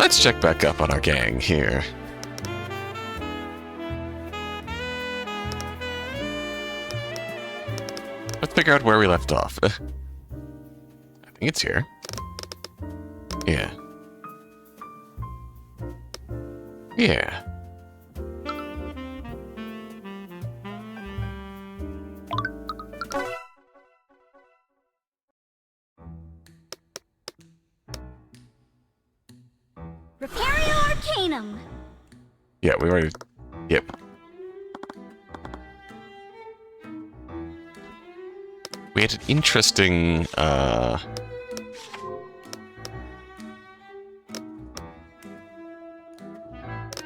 Let's check back up on our gang here. Let's figure out where we left off. I think it's here. Yeah. Yeah. Repario Arcanum. Yeah, we already... Yep. We had an interesting, God,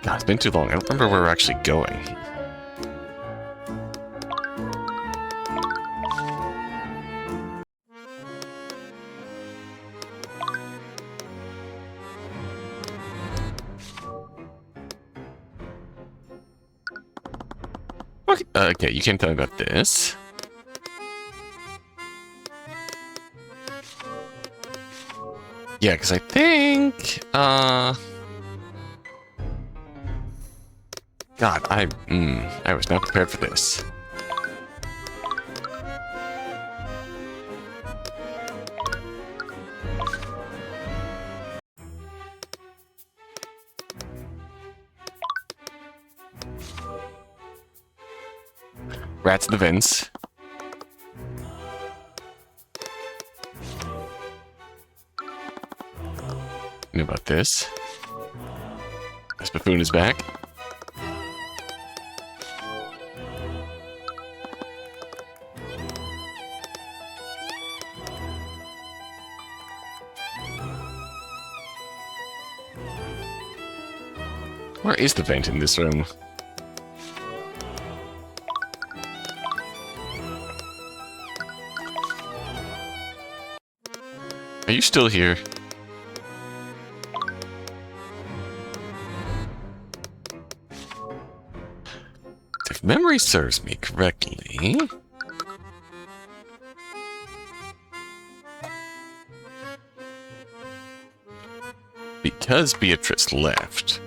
it's been too long. I don't remember where we're actually going. Okay, you can't tell me about this. Yeah, because I think, God, I was not prepared for this. Rats in the vents. Knew about this. This buffoon is back. Where is the vent in this room? Are you still here? If memory serves me correctly... Because Beatrice left...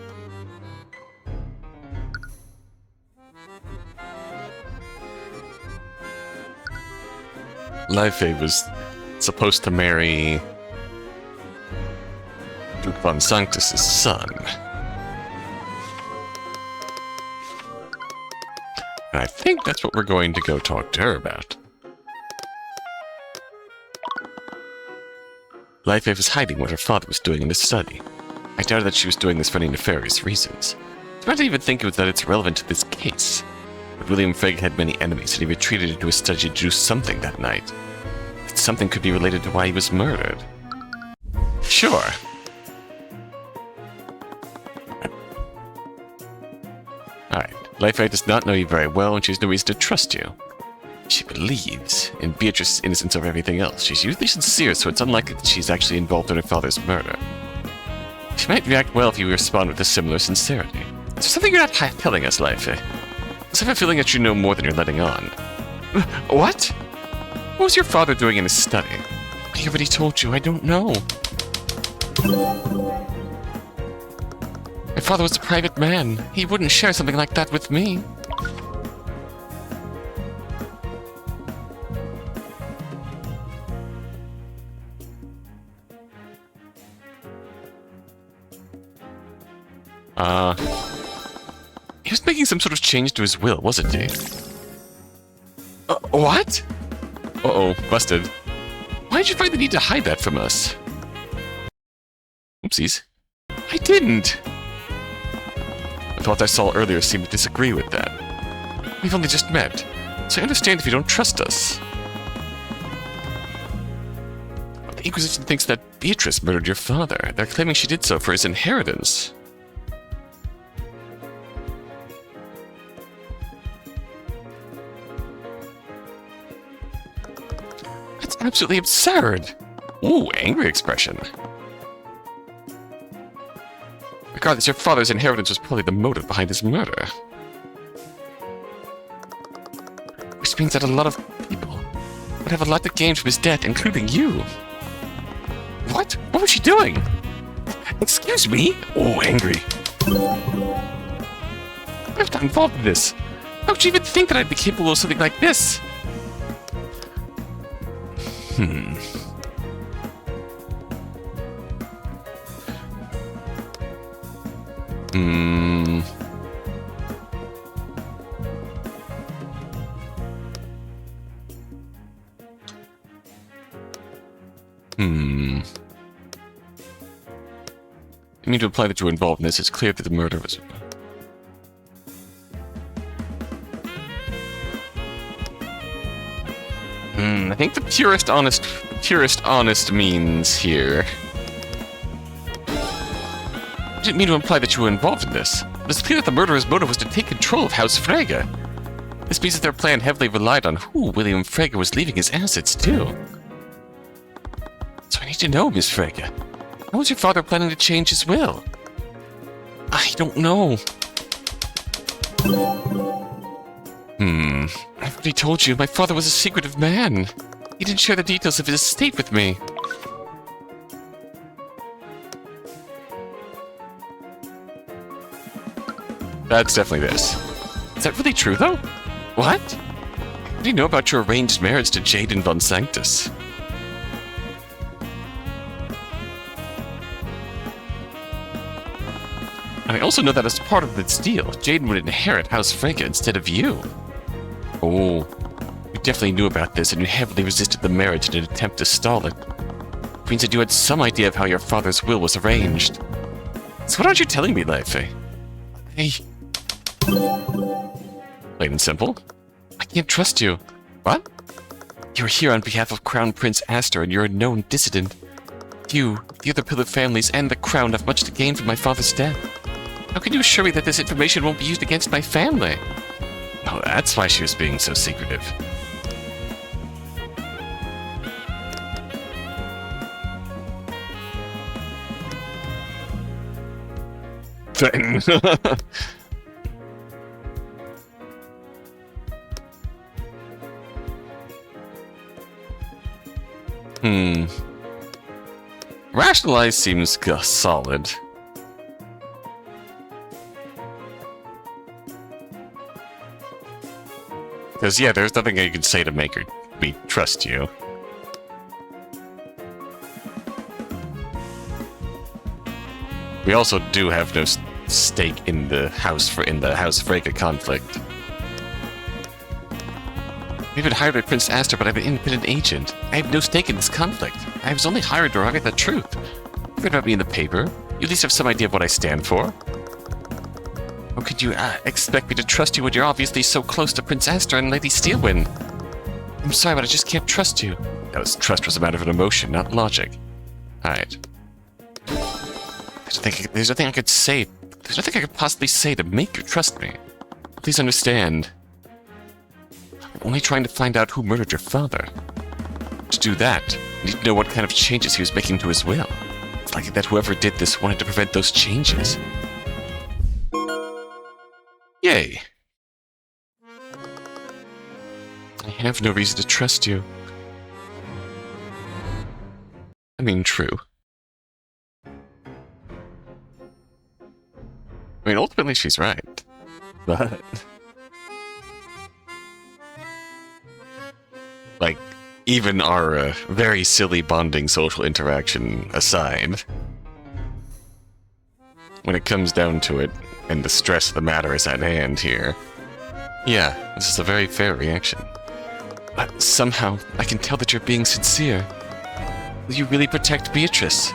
Life was supposed to marry Duke von Sanctus's son. And I think that's what we're going to go talk to her about. Life was hiding what her father was doing in the study. I doubted that she was doing this for any nefarious reasons. I did not even think that it's relevant to this case. But William Frege had many enemies, and he retreated into his study to do something that night. That something could be related to why he was murdered. Sure. Alright. Lifeite does not know you very well, and she has no reason to trust you. She believes in Beatrice's innocence over everything else. She's usually sincere, so it's unlikely that she's actually involved in her father's murder. She might react well if you respond with a similar sincerity. Is there something you're not telling us, Lifeite? I have a feeling that you know more than you're letting on. What? What was your father doing in his study? I already told you, I don't know. My father was a private man. He wouldn't share something like that with me. He was making some sort of change to his will, wasn't he? What? Uh-oh, busted. Why did you find the need to hide that from us? Oopsies. I didn't! The thoughts I saw earlier seemed to disagree with that. We've only just met, so I understand if you don't trust us. The Inquisition thinks that Beatrice murdered your father. They're claiming she did so for his inheritance. That's absolutely absurd! Ooh, angry expression. Regardless, your father's inheritance was probably the motive behind his murder. Which means that a lot of people would have a lot to gain from his death, including you. What? What was she doing? Excuse me? Oh, angry. I'm not involved in this. How would you even think that I'd be capable of something like this? Hmm. You mean to imply that you were involved in this? It's clear that the murder was... I think the purest honest means here. I didn't mean to imply that you were involved in this. It's clear that the murderer's motive was to take control of House Frege. This means that their plan heavily relied on who William Frege was leaving his assets to. So I need to know, Miss Frege. How was your father planning to change his will? I don't know. I've already told you, my father was a secretive man. He didn't share the details of his estate with me. That's definitely this. Is that really true, though? What? What do you know about your arranged marriage to Jaden von Sanctus? And I also know that as part of this deal, Jaden would inherit House Frege instead of you. Oh, you definitely knew about this, and you heavily resisted the marriage in an attempt to stall it. It means that you had some idea of how your father's will was arranged. So what aren't you telling me, Leife? Hey. Plain and simple. I can't trust you. What? You're here on behalf of Crown Prince Aster, and you're a known dissident. You, the other Pillar families, and the Crown have much to gain from my father's death. How can you assure me that this information won't be used against my family? Oh, that's why she was being so secretive. Threaten. Rationalize seems solid. Because, yeah, there's nothing you can say to make me trust you. We also do have no stake in the House Frege conflict. We've been hired by Prince Aster, but I'm an independent agent. I have no stake in this conflict. I was only hired to arrive at the truth. You've read about me in the paper. You at least have some idea of what I stand for. How could you expect me to trust you when you're obviously so close to Prince Aster and Lady Steelwind? I'm sorry, but I just can't trust you. Trust was a matter of an emotion, not logic. Alright. There's nothing I could say. There's nothing I could possibly say to make you trust me. Please understand. I'm only trying to find out who murdered your father. To do that, I need to know what kind of changes he was making to his will. It's likely that whoever did this wanted to prevent those changes. Yay. I have no reason to trust you. I mean, true. I mean, ultimately she's right. But... like, even our very silly bonding social interaction aside, when it comes down to it, and the stress of the matter is at hand here, yeah, this is a very fair reaction. But somehow, I can tell that you're being sincere. Will you really protect Beatrice?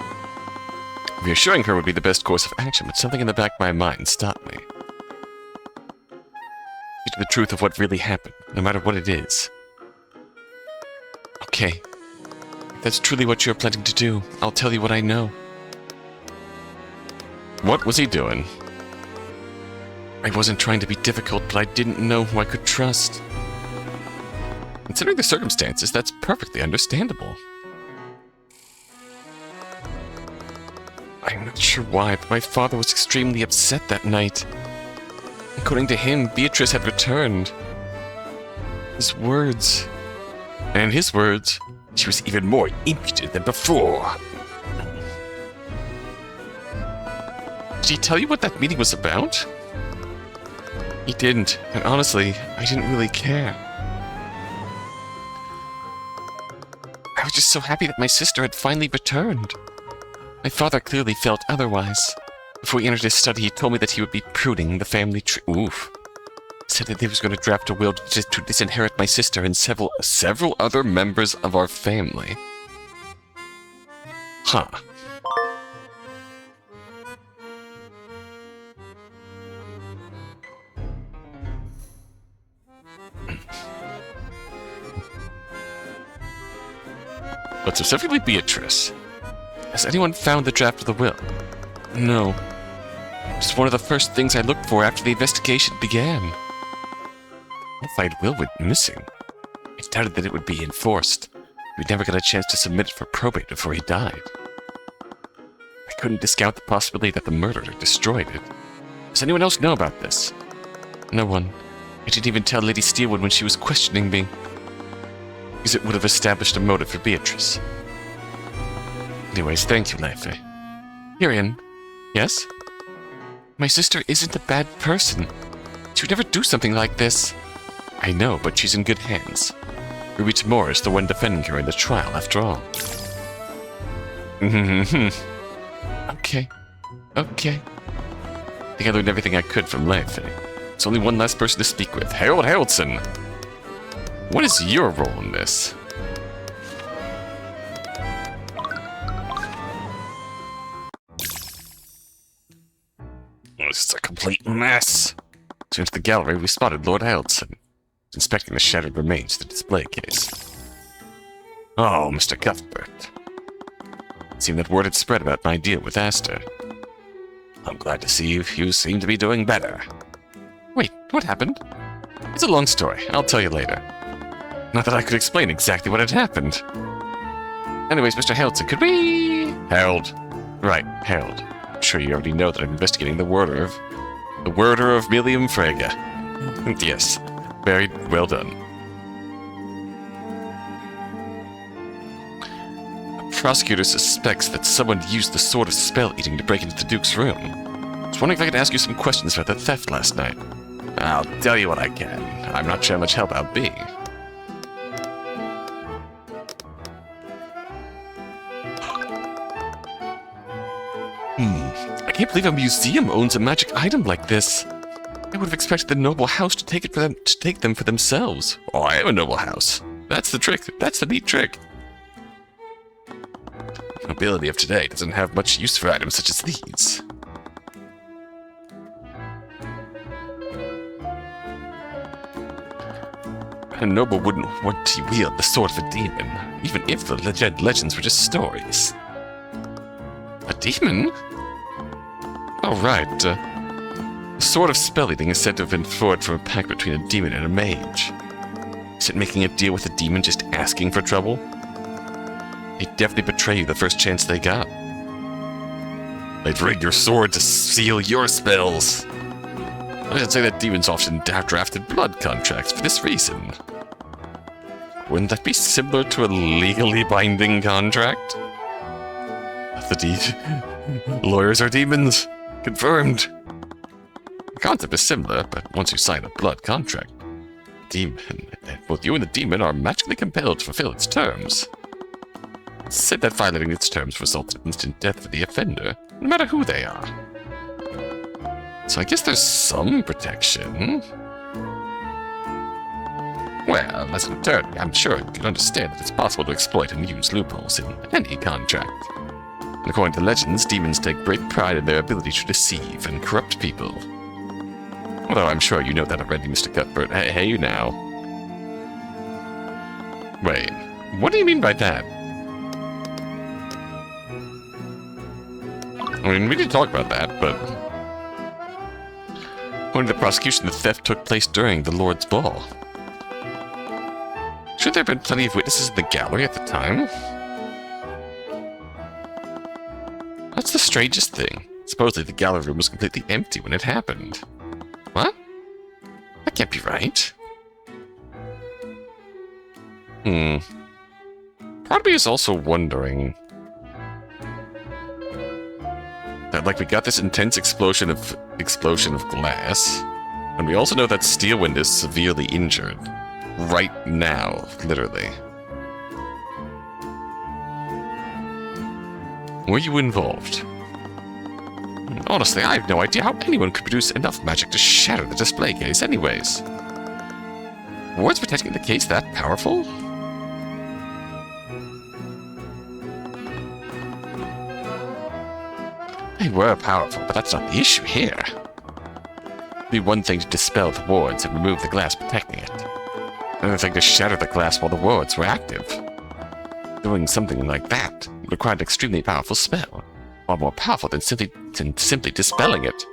Reassuring her would be the best course of action, but something in the back of my mind stopped me. Get to the truth of what really happened, no matter what it is. Okay. If that's truly what you're planning to do, I'll tell you what I know. What was he doing? I wasn't trying to be difficult, but I didn't know who I could trust. Considering the circumstances, that's perfectly understandable. I'm not sure why, but my father was extremely upset that night. According to him, Beatrice had returned. His words... and in his words, she was even more impudent than before. Did he tell you what that meeting was about? He didn't, and honestly, I didn't really care. I was just so happy that my sister had finally returned. My father clearly felt otherwise. Before he entered his study, he told me that he would be pruning the family tree. Oof. Said that he was going to draft a will to disinherit my sister and several other members of our family. Huh. But specifically Beatrice. Has anyone found the draft of the will? No. It was one of the first things I looked for after the investigation began. Modified will went missing. I doubted that it would be enforced. We never got a chance to submit it for probate before he died. I couldn't discount the possibility that the murderer destroyed it. Does anyone else know about this? No one. I didn't even tell Lady Steelwood when she was questioning me, because it would have established a motive for Beatrice. Anyways, thank you, Leife. Tyrion. Yes? My sister isn't a bad person. She would never do something like this. I know, but she's in good hands. Ruby Tamora is the one defending her in the trial, after all. Okay. Okay. I think I learned everything I could from Leife. There's only one last person to speak with. Harold Haroldson! What is your role in this? This is a complete mess. As we entered the gallery, we spotted Lord Haroldson, inspecting the shattered remains of the display case. Oh, Mr. Cuthbert. It seemed that word had spread about my deal with Aster. I'm glad to see you seem to be doing better. Wait, what happened? It's a long story. I'll tell you later. Not that I could explain exactly what had happened. Anyways, Mr. Haroldson, could we... Harold. Right, Harold. I'm sure you already know that I'm investigating the murder of William Frege. Yes, very well done. A prosecutor suspects that someone used the Sword of Spell Eating to break into the Duke's room. I was wondering if I could ask you some questions about the theft last night. I'll tell you what I can. I'm not sure how much help I'll be. I can't believe a museum owns a magic item like this. I would have expected the noble house to take them for themselves. Oh, I am a noble house. That's the trick. That's the neat trick. The nobility of today doesn't have much use for items such as these. A noble wouldn't want to wield the sword of a demon, even if the legends were just stories. A demon? Oh, right. The Sword of Spell Eating is said to have been forged from a pact between a demon and a mage. Is it making a deal with a demon just asking for trouble? They'd definitely betray you the first chance they got. They'd rig your sword to seal your spells. I should say that demons often drafted blood contracts for this reason. Wouldn't that be similar to a legally binding contract? Lawyers are demons. Confirmed. The concept is similar, but once you sign a blood contract, both you and the demon are magically compelled to fulfill its terms. It's said that violating its terms results in instant death for the offender, no matter who they are. So I guess there's some protection. Well, as an attorney, I'm sure you can understand that it's possible to exploit and use loopholes in any contract. And according to legends, demons take great pride in their ability to deceive and corrupt people. Although I'm sure you know that already, Mr. Cuthbert. Hey, now. Wait, what do you mean by that? I mean, we did talk about that, but... according to the prosecution, the theft took place during the Lord's Ball. Should there have been plenty of witnesses in the gallery at the time? That's the strangest thing. Supposedly the gallery room was completely empty when it happened. What? That can't be right. Part of me is also wondering... that like we got this intense explosion of glass, and we also know that Steelwind is severely injured right now, literally. Were you involved? Honestly, I have no idea how anyone could produce enough magic to shatter the display case anyways. Was protecting the case that powerful? They were powerful, but that's not the issue here. It'd be one thing to dispel the wards and remove the glass protecting it. Another thing to shatter the glass while the wards were active. Doing something like that required an extremely powerful spell, far more powerful than simply dispelling it.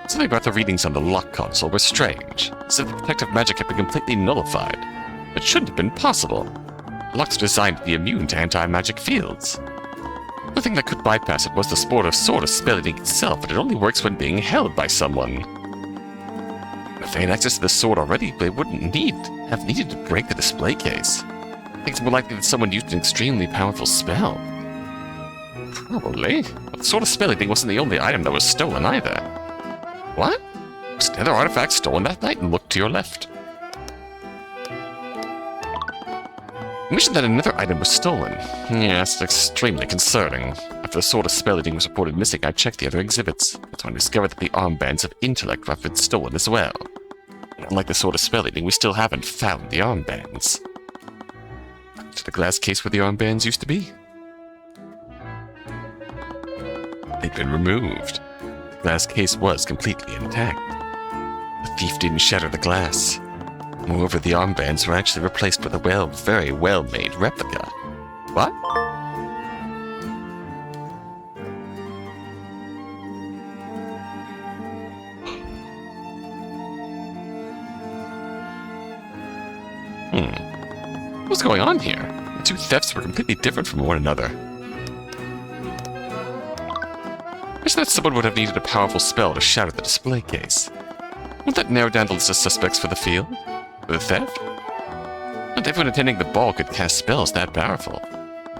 Something about the readings on the lock console were strange. It said the protective magic had been completely nullified. It shouldn't have been possible. Locks are designed to be immune to anti-magic fields. The thing that could bypass it was the sword of spell-eating itself, but it only works when being held by someone. If they had access to the sword already, they wouldn't have needed to break the display case. I think it's more likely that someone used an extremely powerful spell. Probably. But the sword of spell-eating wasn't the only item that was stolen either. What? Was another artifact stolen that night? And look to your left. You mentioned that another item was stolen. Yes, extremely concerning. After the sword of spell-eating was reported missing, I checked the other exhibits. That's when I discovered that the armbands of intellect have been stolen as well. Unlike the sword of spell-eating, we still haven't found the armbands. To the glass case where the armbands used to be? They'd been removed. The glass case was completely intact. The thief didn't shatter the glass. Moreover, the armbands were actually replaced with a very well-made replica. What? What's going on here? The two thefts were completely different from one another. I that someone would have needed a powerful spell to shatter the display case. Won't that narrow down the list of suspects for the field? For the theft? Not everyone attending the ball could cast spells that powerful.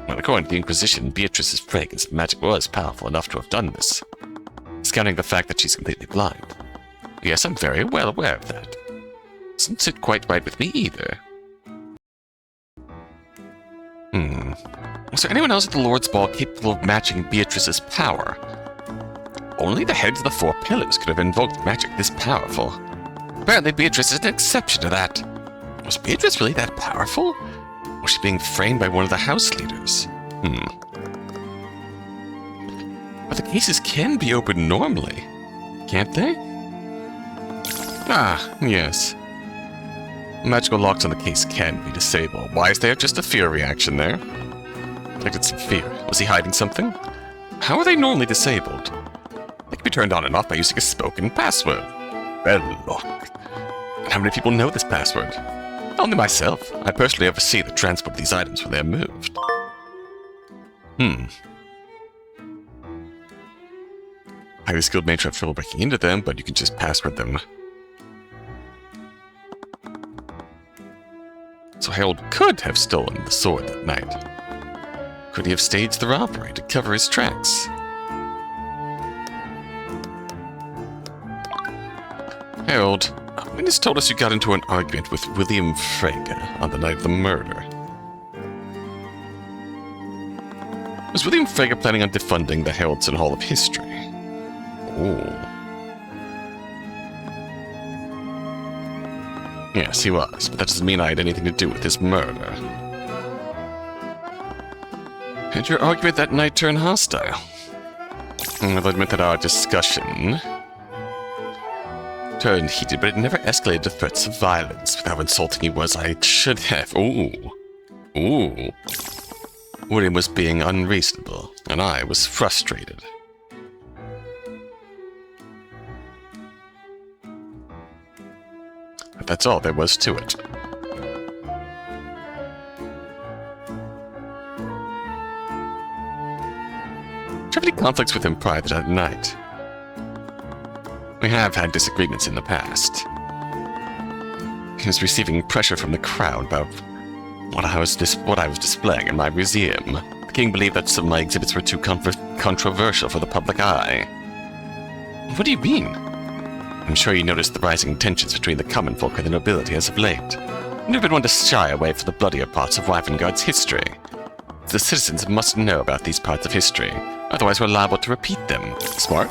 Well, according to the Inquisition, Beatrice's fragrance magic was powerful enough to have done this, discounting the fact that she's completely blind. Yes, I'm very well aware of that. Doesn't sit quite right with me either. Was there anyone else at the Lord's Ball capable of matching Beatrice's power? Only the heads of the four pillars could have invoked magic this powerful. Apparently Beatrice is an exception to that. Was Beatrice really that powerful? Or was she being framed by one of the house leaders? But the cases can be opened normally, can't they? Ah, yes. Magical locks on the case can be disabled. Why is there just a fear reaction there? Detected some fear. Was he hiding something? How are they normally disabled? They can be turned on and off by using a spoken password. Belloc. And how many people know this password? Only myself. I personally oversee the transport of these items when they're moved. Highly skilled mage have trouble breaking into them, but you can just password them. So Harold could have stolen the sword that night. Could he have staged the robbery to cover his tracks? Harold, witness told us you got into an argument with William Frege on the night of the murder. Was William Frege planning on defunding the Heraldson Hall of History? Oh. Yes, he was, but that doesn't mean I had anything to do with his murder. Had your argument that night turned hostile? I'll admit that our discussion turned heated, but it never escalated to threats of violence. With how insulting he was, I should have... Ooh. William was being unreasonable, and I was frustrated. But that's all there was to it. Did you have any conflicts with him prior to that night? We have had disagreements in the past. He was receiving pressure from the crowd about what I was displaying in my museum. The king believed that some of my exhibits were too controversial for the public eye. What do you mean? I'm sure you noticed the rising tensions between the common folk and the nobility as of late. I've never been one to shy away from the bloodier parts of Wyvernguard's history. The citizens must know about these parts of history, otherwise we're liable to repeat them. Smart?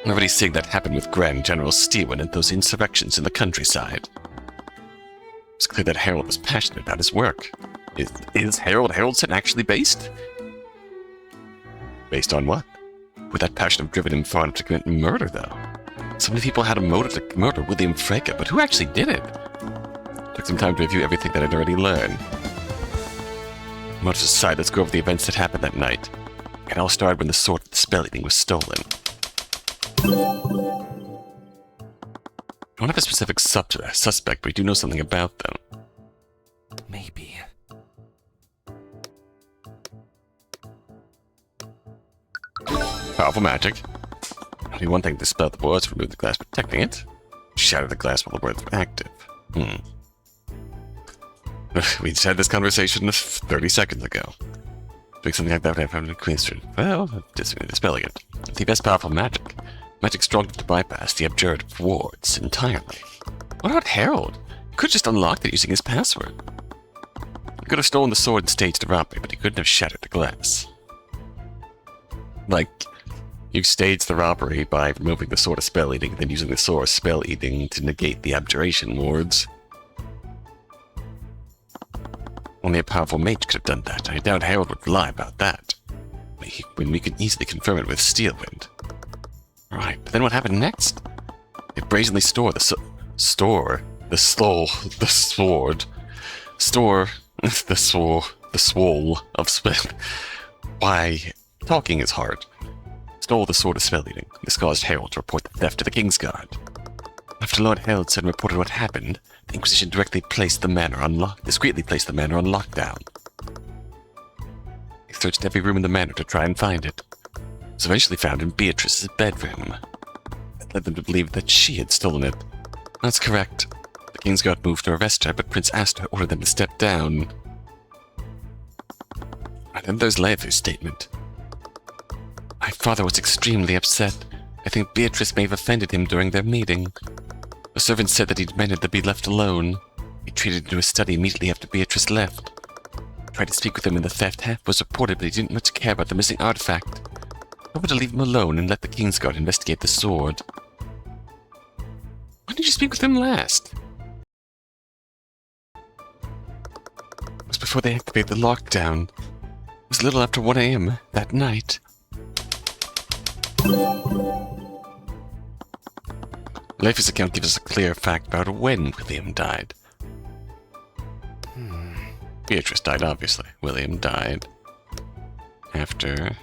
I'm already seeing that happen with Grand General Stewen and those insurrections in the countryside. It's clear that Harold was passionate about his work. Is Harold Haraldson actually based? Based on what? Would that passion have driven him far enough to commit murder, though? So many people had a motive to murder William Frege, but who actually did it? Took some time to review everything that I'd already learned. Motives aside, let's go over the events that happened that night. It all started when the sword of the spell-eating was stolen. I don't have a specific suspect, but we do know something about them. Maybe. Powerful magic. Only one thing to dispel the wards, remove the glass protecting it. Shatter the glass while the wards were active. We just had this conversation 30 seconds ago. Doing something like that would have happened in Queenstone. Well, dispelling it. The best powerful magic. Magic strong enough to bypass the abjured wards entirely. What about Harold? He could have just unlocked it using his password. He could have stolen the sword and staged the robbery, but he couldn't have shattered the glass. Like, you stage the robbery by removing the sword of spell-eating, then using the sword of spell-eating to negate the abjuration wards. Only a powerful mage could have done that. I doubt Harold would lie about that. When we could easily confirm it with Steelwind. Right, but then what happened next? They brazenly store the sword of spell. Why, talking is hard. Stole the sword of spell-eating. This caused Harold to report the theft to the Kingsguard. After Lord Haraldson reported what happened, the Inquisition discreetly placed the manor on lockdown. They searched every room in the manor to try and find it. It was eventually found in Beatrice's bedroom. That led them to believe that she had stolen it. That's correct. The Kingsguard moved to arrest her, but Prince Astor ordered them to step down. And then there's Leathers' statement. My father was extremely upset. I think Beatrice may have offended him during their meeting. The servant said that he demanded to be left alone. He retreated into his study immediately after Beatrice left. I tried to speak with him and the theft was reported, but he didn't much care about the missing artifact. I wanted to leave him alone and let the Kingsguard investigate the sword. When did you speak with him last? It was before they activated the lockdown. It was a little after 1 a.m. that night. Leif's account gives us a clear fact about when William died. Beatrice died, obviously. William died after...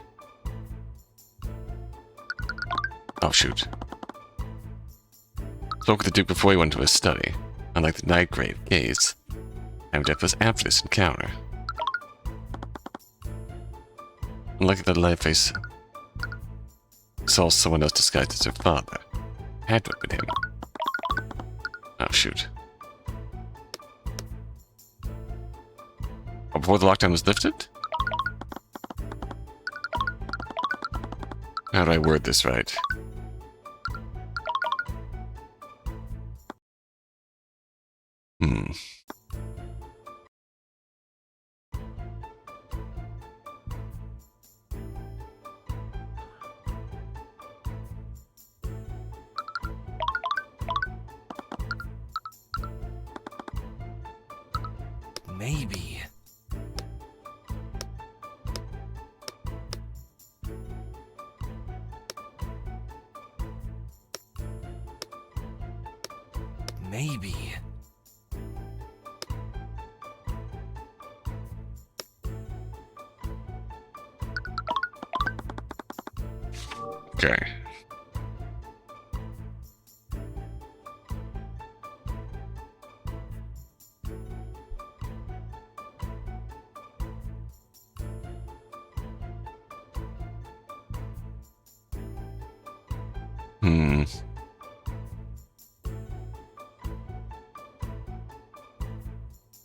Oh, shoot. Spoke with the Duke before he went to his study. Unlike the Nightgrave gaze, time death was after this encounter. Unlike that Leif's saw someone else disguised as her father. Had to have been him. Oh, shoot. Oh, before the lockdown was lifted? How do I word this right? Maybe. Maybe. Okay.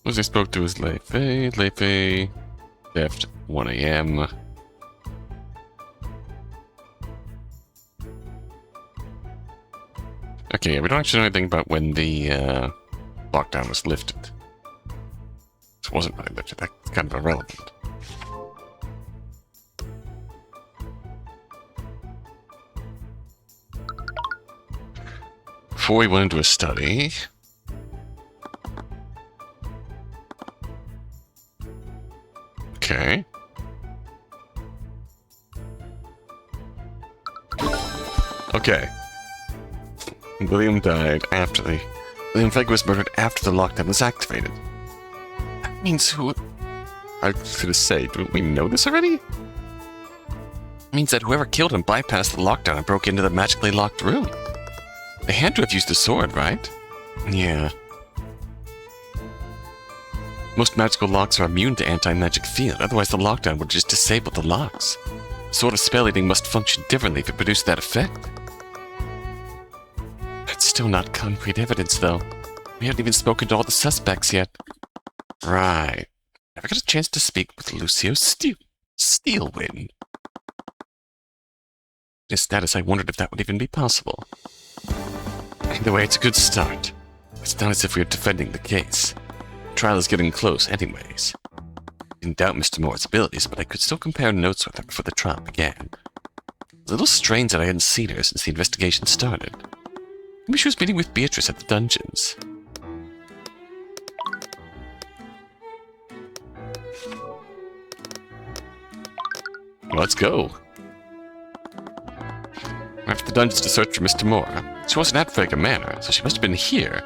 Was I spoke to his Leife, left 1 a.m. Okay, we don't actually know anything about when the lockdown was lifted. It wasn't really lifted, that's kind of irrelevant. Before we went into a study... Okay. Okay. William died after the... William Fegg was murdered after the lockdown was activated. That means who... I was gonna say, don't we know this already? It means that whoever killed him bypassed the lockdown and broke into the magically locked room. They had to have used a sword, right? Yeah. Most magical locks are immune to anti-magic field, otherwise the lockdown would just disable the locks. Sword of spell eating must function differently if it produced that effect. That's still not concrete evidence, though. We haven't even spoken to all the suspects yet. Right. Never got a chance to speak with Lucio Steelwind. In his status, I wondered if that would even be possible. Either way, it's a good start. It's not as if we are defending the case. The trial is getting close anyways. I didn't doubt Mr. Moore's abilities, but I could still compare notes with her before the trial began. It was a little strange that I hadn't seen her since the investigation started. Maybe she was meeting with Beatrice at the dungeons. Let's go. We're after the dungeons to search for Mr. Moore. She wasn't at Frega Manor, so she must have been here.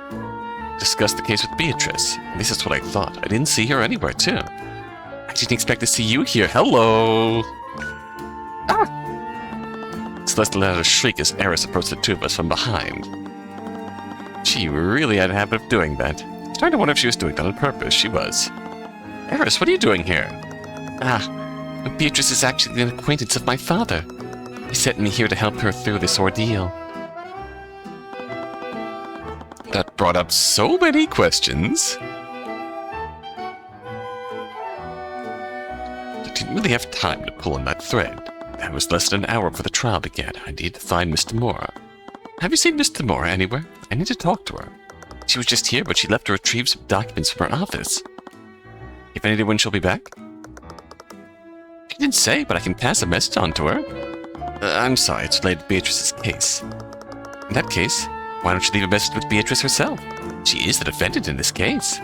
Discuss the case with Beatrice. At least that's what I thought. I didn't see her anywhere, too. I didn't expect to see you here. Hello! Ah! Celeste let out a shriek as Eris approached the two of us from behind. She really had a habit of doing that. I was starting to wonder if she was doing that on purpose. She was. Eris, what are you doing here? Beatrice is actually an acquaintance of my father. He sent me here to help her through this ordeal. That brought up so many questions. I didn't really have time to pull on that thread. That was less than an hour before the trial began. I needed to find Mr. Moore. Have you seen Mr. Moore anywhere? I need to talk to her. She was just here, but she left to retrieve some documents from her office. If any day when she'll be back? She didn't say, but I can pass a message on to her. I'm sorry, it's related to Beatrice's case. In that case, why don't you leave a message with Beatrice herself? She is the defendant in this case.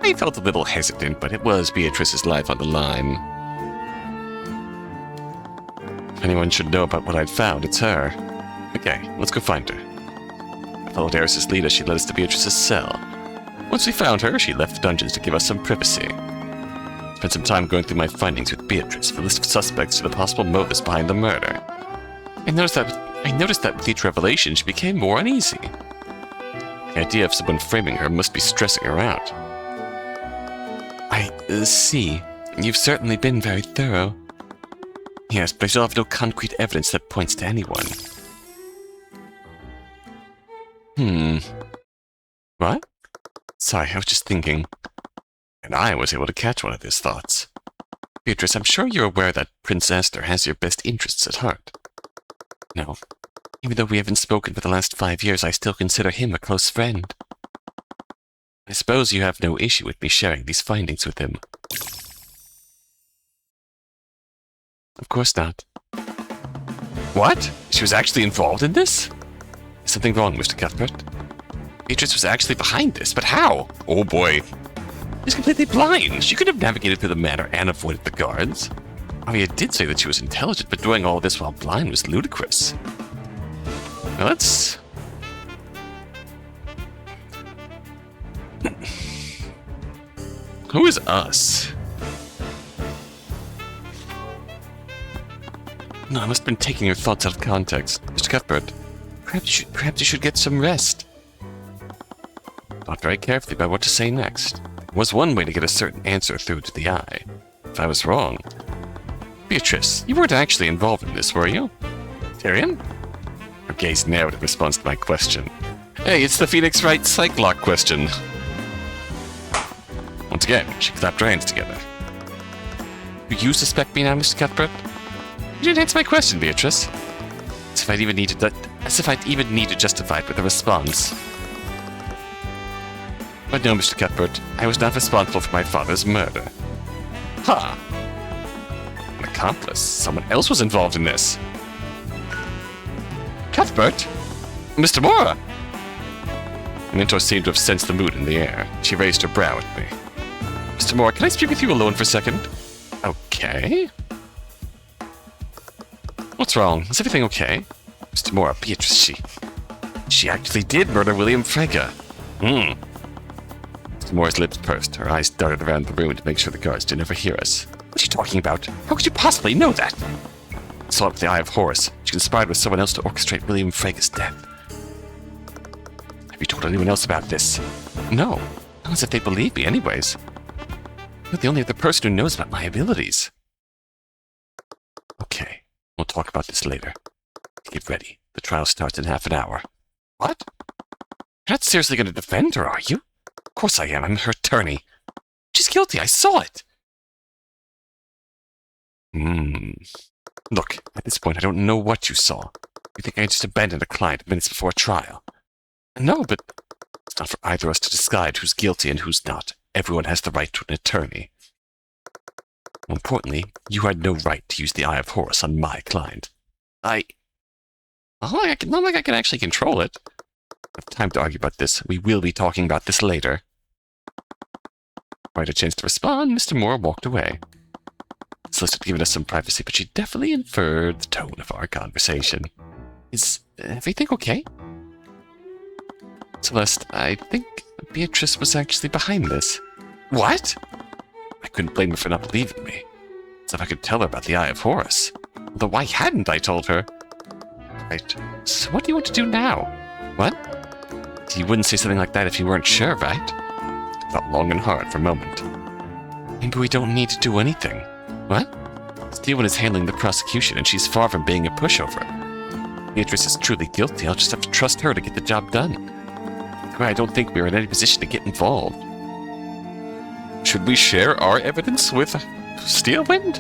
I felt a little hesitant, but it was Beatrice's life on the line. If anyone should know about what I'd found, it's her. Okay, let's go find her. I followed Eris's lead as she led us to Beatrice's cell. Once we found her, she left the dungeons to give us some privacy. Spent some time going through my findings with Beatrice, the list of suspects to the possible motives behind the murder. I noticed that with each revelation, she became more uneasy. The idea of someone framing her must be stressing her out. I see. You've certainly been very thorough. Yes, but I still have no concrete evidence that points to anyone. What? Sorry, I was just thinking. And I was able to catch one of his thoughts. Beatrice, I'm sure you're aware that Prince Esther has your best interests at heart. No. Even though we haven't spoken for the last 5 years, I still consider him a close friend. I suppose you have no issue with me sharing these findings with him. Of course not. What? She was actually involved in this? Is something wrong, Mr. Cuthbert? Beatrice was actually behind this, but how? Oh boy. She's completely blind. She could have navigated through the manor and avoided the guards. Aria did say that she was intelligent, but doing all this while blind was ludicrous. Now let's... Who is us? No, I must have been taking your thoughts out of context. Mr. Cuthbert, perhaps you should get some rest. Thought very carefully about what to say next. There was one way to get a certain answer through to the eye. If I was wrong... Beatrice, you weren't actually involved in this, were you? Tyrion? Her gaze narrowed in response to my question. Hey, it's the Phoenix Wright Psych Lock question. Once again, she clapped her hands together. Do you suspect me now, Mr. Cuthbert? You didn't answer my question, Beatrice. As if I'd even need to justify it with a response. But no, Mr. Cuthbert, I was not responsible for my father's murder. Ha! An accomplice. Someone else was involved in this. Cuthbert? Mr. Mora! The mentor seemed to have sensed the mood in the air. She raised her brow at me. Mr. Mora, can I speak with you alone for a second? Okay. What's wrong? Is everything okay? Mr. Mora, Beatrice, she actually did murder William Frege. Mr. Mora's lips pursed. Her eyes darted around the room to make sure the guards didn't overhear us. What are you talking about? How could you possibly know that? I saw it with the eye of Horus. She conspired with someone else to orchestrate William Frege's death. Have you told anyone else about this? No. Not as if they believe me anyways. You're the only other person who knows about my abilities. Okay. We'll talk about this later. Get ready. The trial starts in half an hour. What? You're not seriously going to defend her, are you? Of course I am. I'm her attorney. She's guilty. I saw it. Look, at this point, I don't know what you saw. You think I just abandoned a client minutes before trial? No, but it's not for either of us to decide who's guilty and who's not. Everyone has the right to an attorney. More importantly, you had no right to use the Eye of Horus on my client. Not like I can actually control it. I have time to argue about this. We will be talking about this later. Quite a chance to respond, Mr. Moore walked away. Celeste had given us some privacy, but she definitely inferred the tone of our conversation. Is everything okay? Celeste, I think Beatrice was actually behind this. What? I couldn't blame her for not believing me. As if I could tell her about the Eye of Horus. Although why hadn't I told her? Right. So what do you want to do now? What? You wouldn't say something like that if you weren't sure, right? I thought long and hard for a moment. Maybe we don't need to do anything. What? Steven is handling the prosecution, and she's far from being a pushover. Beatrice is truly guilty. I'll just have to trust her to get the job done. I don't think we're in any position to get involved. Should we share our evidence with Steelwind?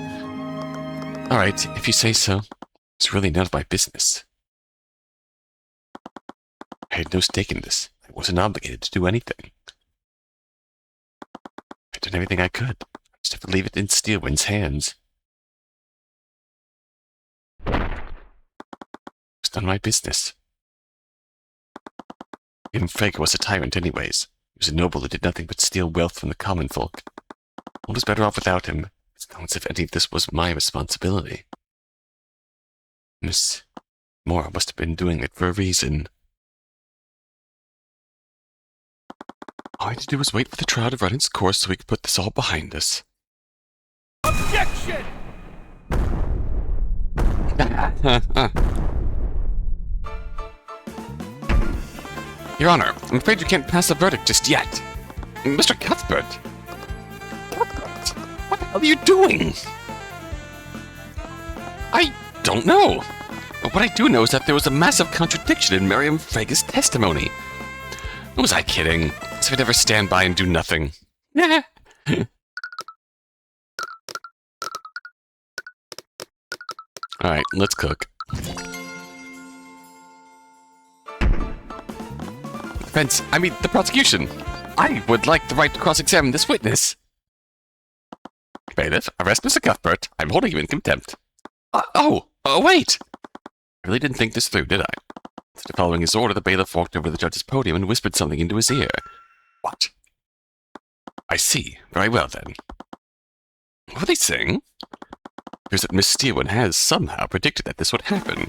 Alright, if you say so. It's really none of my business. I had no stake in this. I wasn't obligated to do anything. I've done everything I could. I just have to leave it in Steelwind's hands. It's none of my business. Even Frege was a tyrant anyways. He was a noble who did nothing but steal wealth from the common folk. I was better off without him. It's not as if any of this was my responsibility. Miss Mora must have been doing it for a reason. All I had to do was wait for the trial to run its course so we could put this all behind us. Objection! Your Honor, I'm afraid you can't pass a verdict just yet. Mr. Cuthbert! What the hell are you doing? I don't know. But what I do know is that there was a massive contradiction in Miriam Frege's testimony. Was I kidding? So I'd ever stand by and do nothing. Alright, let's cook. The prosecution. I would like the right to cross-examine this witness. Bailiff, arrest Mr. Cuthbert. I'm holding you in contempt. Wait! I really didn't think this through, did I? Instead of following his order, the bailiff walked over to the judge's podium and whispered something into his ear. What? I see. Very well, then. What were they saying? Here's that Miss Steelwind has somehow predicted that this would happen.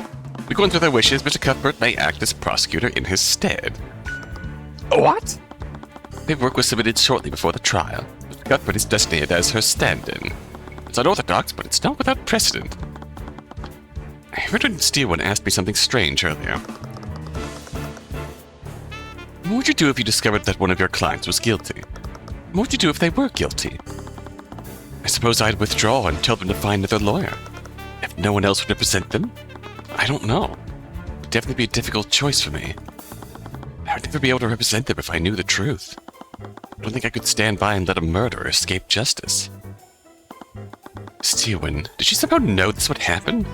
According to their wishes, Mr. Cuthbert may act as prosecutor in his stead. What? Paperwork was submitted shortly before the trial. Mr. Cuthbert is designated as her stand-in. It's unorthodox, but it's not without precedent. I heard when Steelwind asked me something strange earlier. What would you do if you discovered that one of your clients was guilty? What would you do if they were guilty? I suppose I'd withdraw and tell them to find another lawyer. If no one else would represent them? I don't know. It would definitely be a difficult choice for me. I would never be able to represent them if I knew the truth. I don't think I could stand by and let a murderer escape justice. Tyrion, did she somehow know this would happen?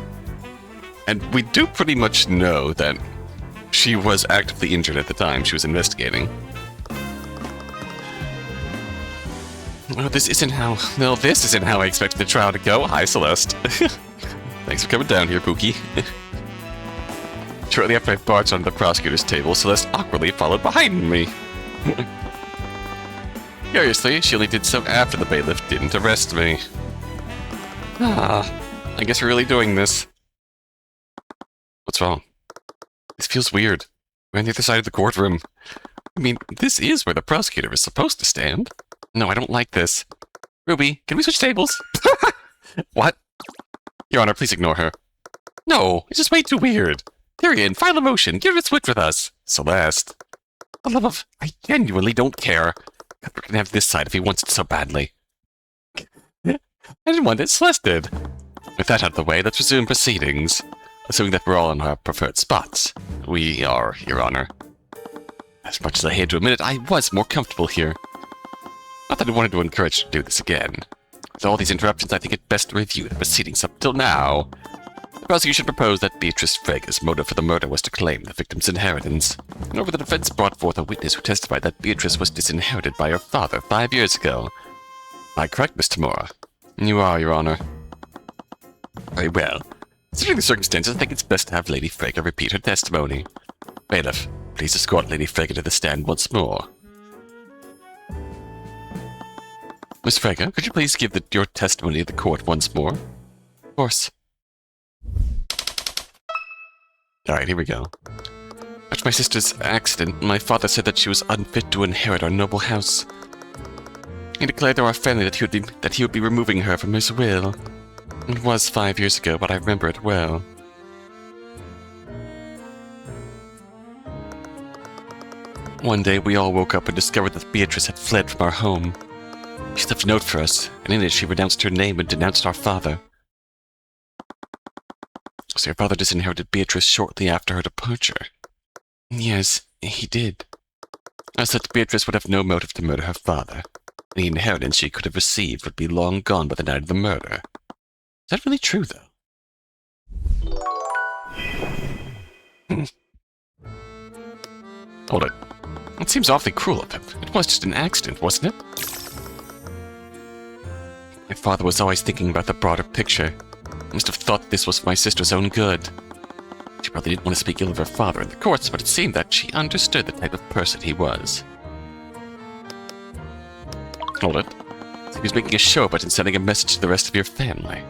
And we do pretty much know that she was actively injured at the time she was investigating. Oh, this isn't how I expected the trial to go. Hi, Celeste. Thanks for coming down here, Pookie. Shortly after I barged onto the prosecutor's table, Celeste awkwardly followed behind me. Curiously, she only did so after the bailiff didn't arrest me. I guess we're really doing this. What's wrong? This feels weird. We're on the other side of the courtroom. I mean, this is where the prosecutor is supposed to stand. No, I don't like this. Ruby, can we switch tables? What? Your Honor, please ignore her. No, it's just way too weird. Tyrion, file a motion. Give it a switch with us. Celeste. For the love of... I genuinely don't care. Cuthbert can have this side if he wants it so badly. I didn't want it, Celeste did. With that out of the way, let's resume proceedings. Assuming that we're all in our preferred spots. We are, Your Honor. As much as I hate to admit it, I was more comfortable here. Not that I wanted to encourage you to do this again. With all these interruptions, I think it best to review the proceedings up till now. The prosecution proposed that Beatrice Frega's motive for the murder was to claim the victim's inheritance. However, the defense brought forth a witness who testified that Beatrice was disinherited by her father 5 years ago. Am I correct, Miss Tamora? You are, Your Honor. Very well. Considering the circumstances, I think it's best to have Lady Frega repeat her testimony. Bailiff, please escort Lady Frega to the stand once more. Miss Frega, could you please give your testimony to the court once more? Of course. Alright, here we go. After my sister's accident, my father said that she was unfit to inherit our noble house. He declared to our family that he would be removing her from his will. It was 5 years ago, but I remember it well. One day, we all woke up and discovered that Beatrice had fled from our home. She left a note for us, and in it she renounced her name and denounced our father. So your father disinherited Beatrice shortly after her departure. Yes, he did. As such, Beatrice would have no motive to murder her father. Any inheritance she could have received would be long gone by the night of the murder. Is that really true, though? Hold it. It seems awfully cruel of him. It was just an accident, wasn't it? My father was always thinking about the broader picture. He must have thought this was for my sister's own good. She probably didn't want to speak ill of her father in the courts, but it seemed that she understood the type of person he was. Hold it. He was making a show of it and sending a message to the rest of your family.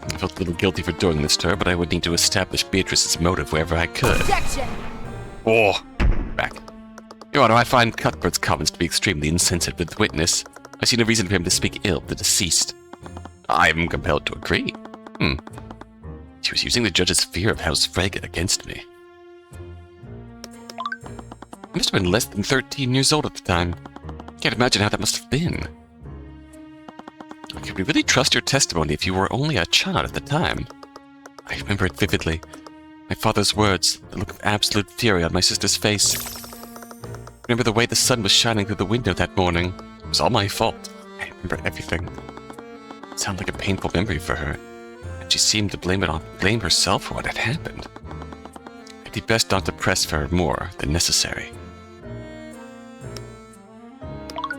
I felt a little guilty for doing this to her, but I would need to establish Beatrice's motive wherever I could. Objection! Oh, back. Your Honor, I find Cuthbert's comments to be extremely insensitive to the witness. I see no reason for him to speak ill of the deceased. I am compelled to agree. She was using the judge's fear of House Frega against me. I must have been less than 13 years old at the time. Can't imagine how that must have been. Could we really trust your testimony if you were only a child at the time? I remember it vividly. My father's words, the look of absolute fury on my sister's face. I remember the way the sun was shining through the window that morning. It was all my fault. I remember everything. It sounded like a painful memory for her, and she seemed to blame herself for what had happened. It'd be best not to press for her more than necessary.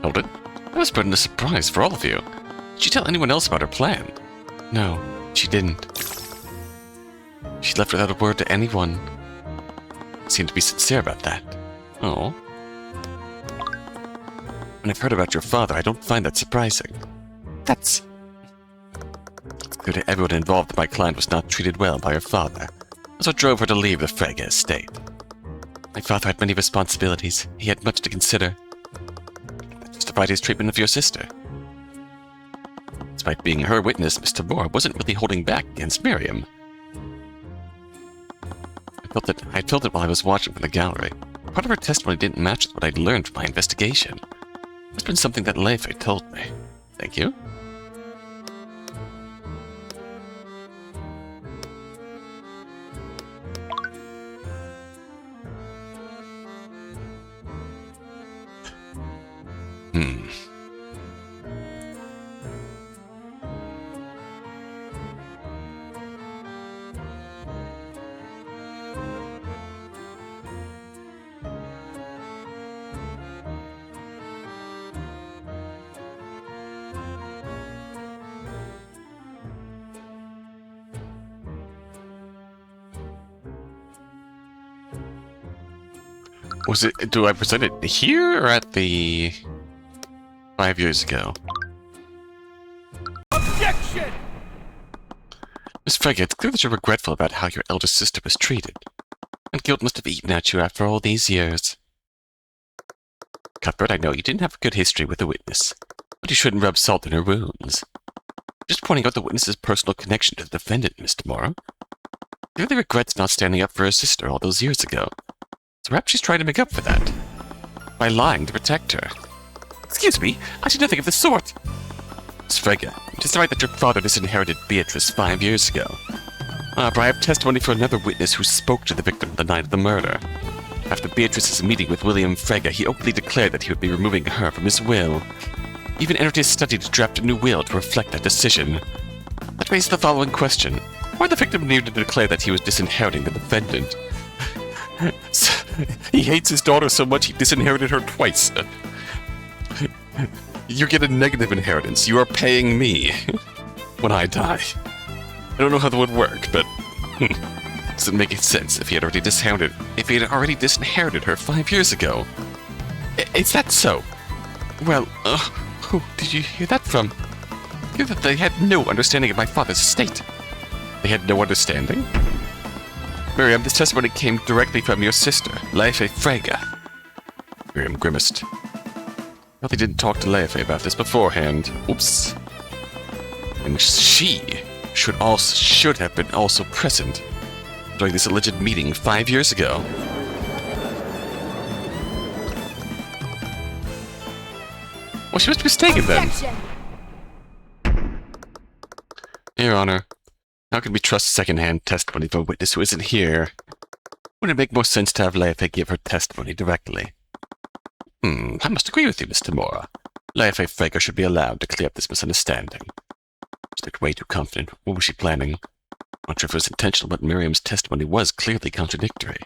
Hold it. That must have been a surprise for all of you. Did she tell anyone else about her plan? No, she didn't. She left without a word to anyone. Seemed to be sincere about that. Oh. When I've heard about your father, I don't find that surprising. It's clear to everyone involved that my client was not treated well by her father. That's what drove her to leave the Frega estate. My father had many responsibilities. He had much to consider. That justified his treatment of your sister. Despite being her witness, Mr. Moore wasn't really holding back against Miriam. I felt it while I was watching from the gallery. Part of her testimony didn't match what I'd learned from my investigation. It's been something that Leifert told me. Thank you. Was it? Do I present it here or at the 5 years ago? Objection! Miss Frege, it's clear that you're regretful about how your elder sister was treated. And guilt must have eaten at you after all these years. Cuthbert, I know you didn't have a good history with the witness, but you shouldn't rub salt in her wounds. Just pointing out the witness's personal connection to the defendant, Mr. Morrow. Clearly regrets not standing up for her sister all those years ago. So perhaps she's trying to make up for that. By lying to protect her. Excuse me, I did nothing of the sort. Miss Frege, it is right that your father disinherited Beatrice 5 years ago. But I have testimony for another witness who spoke to the victim the night of the murder. After Beatrice's meeting with William Frege, he openly declared that he would be removing her from his will. He even entered his study to draft a new will to reflect that decision. That raises the following question. Why the victim needed to declare that he was disinheriting the defendant? He hates his daughter so much he disinherited her twice. You get a negative inheritance. You are paying me when I die. I don't know how that would work, but does it make sense if he had already disinherited her 5 years ago? Is that so? Well, who did you hear that from? Hear that they had no understanding of my father's estate. They had no understanding? Miriam, this testimony came directly from your sister, Leife Frege. Miriam grimaced. Well, they didn't talk to Leife about this beforehand. Oops. And she should have been also present during this alleged meeting 5 years ago. Well, she must be mistaken then. Your Honor, how can we trust second-hand testimony of a witness who isn't here? Wouldn't it make more sense to have Leife give her testimony directly? I must agree with you, Mr. Mora. Leife Frege should be allowed to clear up this misunderstanding. She looked way too confident. What was she planning? Not sure if it was intentional, but Miriam's testimony was clearly contradictory.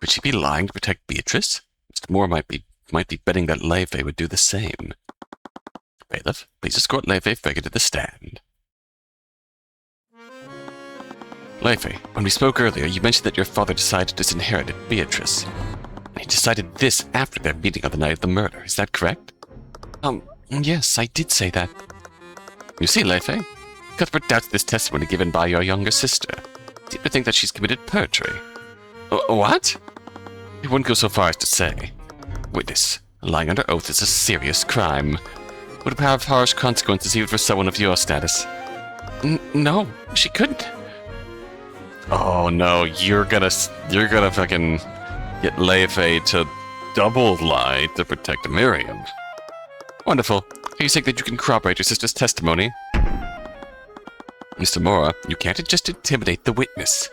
Could she be lying to protect Beatrice? Mr. Mora might be betting that Leife would do the same. Bailiff, please escort Leife Frege to the stand. Leife, when we spoke earlier, you mentioned that your father decided to disinherit Beatrice. And he decided this after their meeting on the night of the murder. Is that correct? Yes, I did say that. You see, Leife, Cuthbert doubts this testimony given by your younger sister. He seems to think that she's committed perjury. What? He wouldn't go so far as to say. Witness, lying under oath is a serious crime. Would have harsh consequences even for someone of your status. No, she couldn't. Oh no, you're gonna fucking get Leife to double lie to protect Miriam. Wonderful. Are you saying that you can corroborate your sister's testimony? Mr. Mora, you can't just intimidate the witness.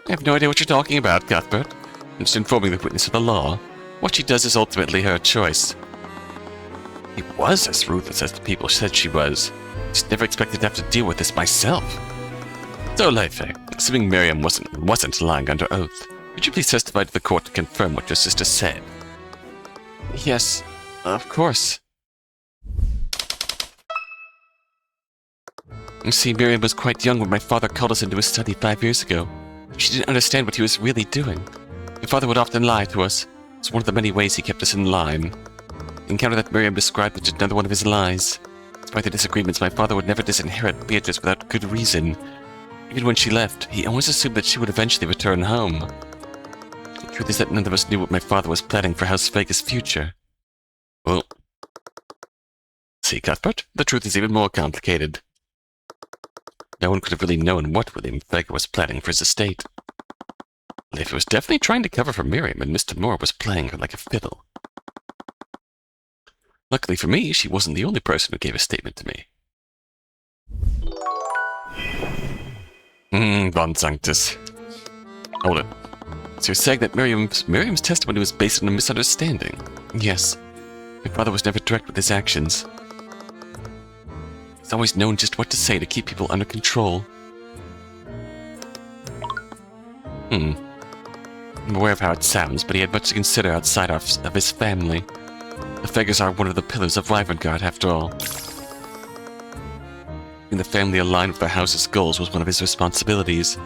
I have no idea what you're talking about, Cuthbert. I'm just informing the witness of the law. What she does is ultimately her choice. He was as ruthless as the people said she was. Just never expected to have to deal with this myself. So, Leife, assuming Miriam wasn't lying under oath, would you please testify to the court to confirm what your sister said? Yes, of course. You see, Miriam was quite young when my father called us into his study 5 years ago. She didn't understand what he was really doing. My father would often lie to us. It's one of the many ways he kept us in line. The encounter that Miriam described was just another one of his lies. Despite the disagreements, my father would never disinherit Beatrice without good reason. Even when she left, he always assumed that she would eventually return home. The truth is that none of us knew what my father was planning for House Frege's future. Well, see, Cuthbert, the truth is even more complicated. No one could have really known what William Frege was planning for his estate. Leife was definitely trying to cover for Miriam, and Mr. Moore was playing her like a fiddle. Luckily for me, she wasn't the only person who gave a statement to me. Bon Sanctus. Hold it. So you're saying that Miriam's testimony was based on a misunderstanding? Yes. My father was never direct with his actions. He's always known just what to say to keep people under control. I'm aware of how it sounds, but he had much to consider outside of his family. The Freges are one of the pillars of Rivengard, after all. Keeping the family aligned with the house's goals was one of his responsibilities.